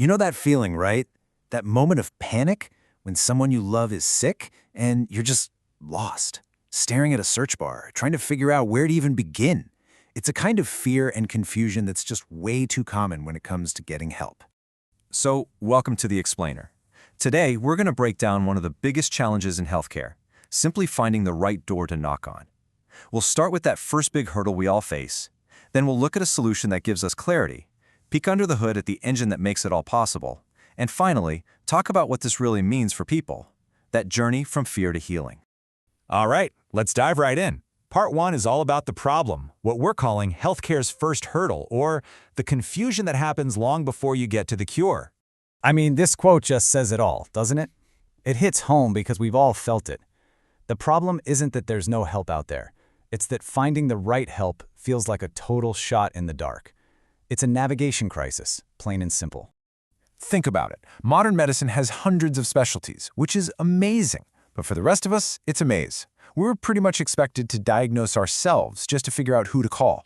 You know that feeling, right? That moment of panic when someone you love is sick and you're just lost, staring at a search bar, trying to figure out where to even begin. It's a kind of fear and confusion that's just way too common when it comes to getting help. So, welcome to The Explainer. Today, we're going to break down one of the biggest challenges in healthcare, simply finding the right door to knock on. We'll start with that first big hurdle we all face. Then we'll look at a solution that gives us clarity, peek under the hood at the engine that makes it all possible, and finally, talk about what this really means for people, that journey from fear to healing. All right, let's dive right in. Part 1 is all about the problem, what we're calling healthcare's first hurdle, or the confusion that happens long before you get to the cure. I mean, this quote just says it all, doesn't it? It hits home because we've all felt it. The problem isn't that there's no help out there. It's that finding the right help feels like a total shot in the dark. It's a navigation crisis, plain and simple. Think about it. Modern medicine has hundreds of specialties, which is amazing. But for the rest of us, it's a maze. We're pretty much expected to diagnose ourselves just to figure out who to call.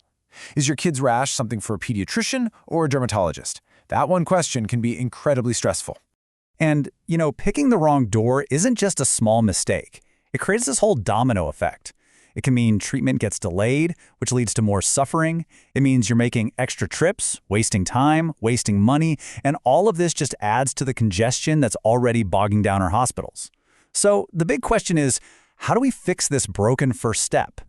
Is your kid's rash something for a pediatrician or a dermatologist? That one question can be incredibly stressful. And, picking the wrong door isn't just a small mistake. It creates this whole domino effect. It can mean treatment gets delayed, which leads to more suffering. It means you're making extra trips, wasting time, wasting money, and all of this just adds to the congestion that's already bogging down our hospitals. So the big question is, how do we fix this broken first step?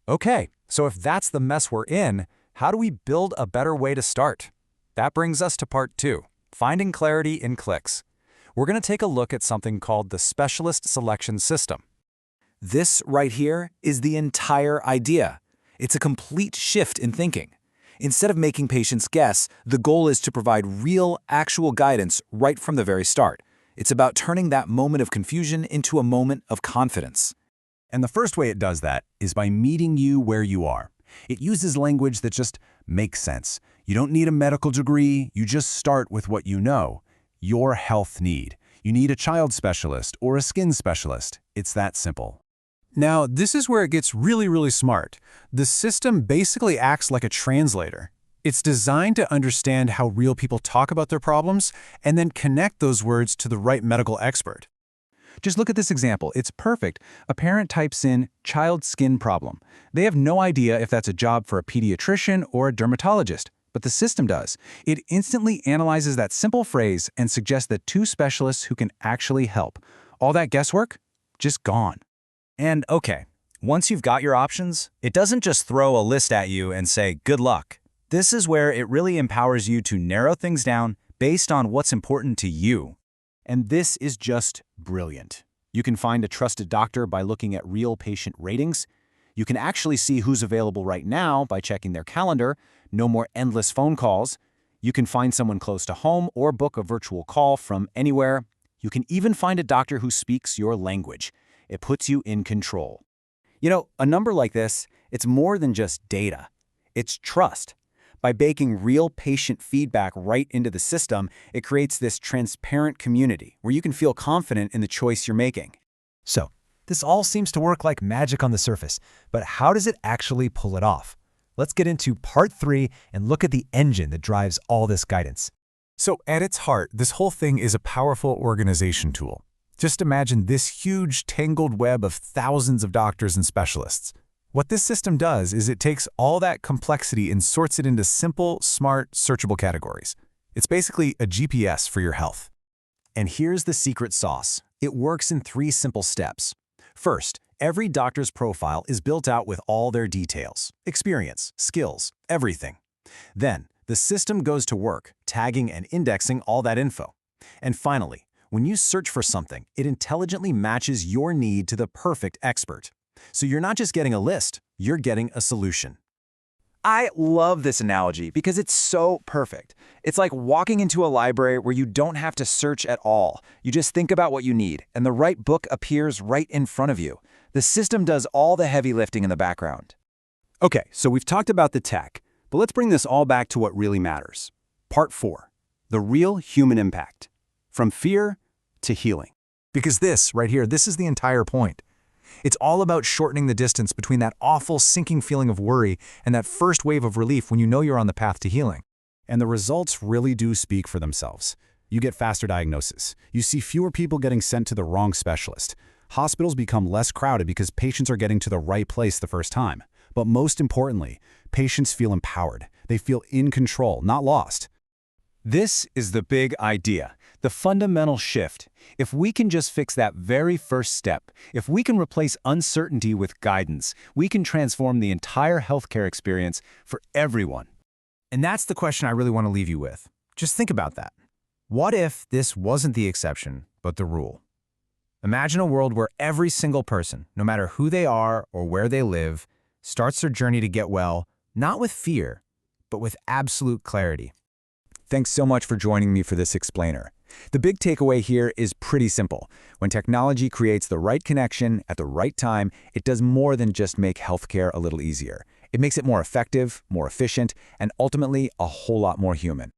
Okay, so if that's the mess we're in, how do we build a better way to start? That brings us to part 2, finding clarity in clicks. We're going to take a look at something called the specialist selection system. This right here is the entire idea. It's a complete shift in thinking. Instead of making patients guess, the goal is to provide real, actual guidance right from the very start. It's about turning that moment of confusion into a moment of confidence. And the first way it does that is by meeting you where you are. It uses language that just makes sense. You don't need a medical degree, you just start with what you know. Your health need. You need a child specialist or a skin specialist. It's that simple. Now, this is where it gets really smart. The system basically acts like a translator. It's designed to understand how real people talk about their problems and then connect those words to the right medical expert. Just look at this example. It's perfect. A parent types in child skin problem. They have no idea if that's a job for a pediatrician or a dermatologist, but the system does. It instantly analyzes that simple phrase and suggests the 2 specialists who can actually help. All that guesswork, just gone. And okay, once you've got your options, it doesn't just throw a list at you and say, good luck. This is where it really empowers you to narrow things down based on what's important to you. And this is just brilliant. You can find a trusted doctor by looking at real patient ratings. You can actually see who's available right now by checking their calendar. No more endless phone calls. You can find someone close to home or book a virtual call from anywhere. You can even find a doctor who speaks your language. It puts you in control. A number like this, it's more than just data. It's trust. By baking real patient feedback right into the system, it creates this transparent community where you can feel confident in the choice you're making. So, this all seems to work like magic on the surface, but how does it actually pull it off? Let's get into part 3 and look at the engine that drives all this guidance. So at its heart, this whole thing is a powerful organization tool. Just imagine this huge tangled web of thousands of doctors and specialists. What this system does is it takes all that complexity and sorts it into simple, smart, searchable categories. It's basically a GPS for your health. And here's the secret sauce. It works in 3 simple steps. First, every doctor's profile is built out with all their details, experience, skills, everything. Then, the system goes to work, tagging and indexing all that info. And finally, when you search for something, it intelligently matches your need to the perfect expert. So you're not just getting a list, you're getting a solution. I love this analogy because it's so perfect. It's like walking into a library where you don't have to search at all. You just think about what you need, and the right book appears right in front of you. The system does all the heavy lifting in the background. Okay, so we've talked about the tech, but let's bring this all back to what really matters. Part 4, the real human impact. From fear to healing. Because this, right here, this is the entire point. It's all about shortening the distance between that awful sinking feeling of worry and that first wave of relief when you know you're on the path to healing. And the results really do speak for themselves. You get faster diagnosis. You see fewer people getting sent to the wrong specialist. Hospitals become less crowded because patients are getting to the right place the first time. But most importantly, patients feel empowered. They feel in control, not lost. This is the big idea, the fundamental shift. If we can just fix that very first step, if we can replace uncertainty with guidance, we can transform the entire healthcare experience for everyone. And that's the question I really want to leave you with. Just think about that. What if this wasn't the exception, but the rule? Imagine a world where every single person, no matter who they are or where they live, starts their journey to get well, not with fear, but with absolute clarity. Thanks so much for joining me for this explainer. The big takeaway here is pretty simple. When technology creates the right connection at the right time, it does more than just make healthcare a little easier. It makes it more effective, more efficient, and ultimately a whole lot more human.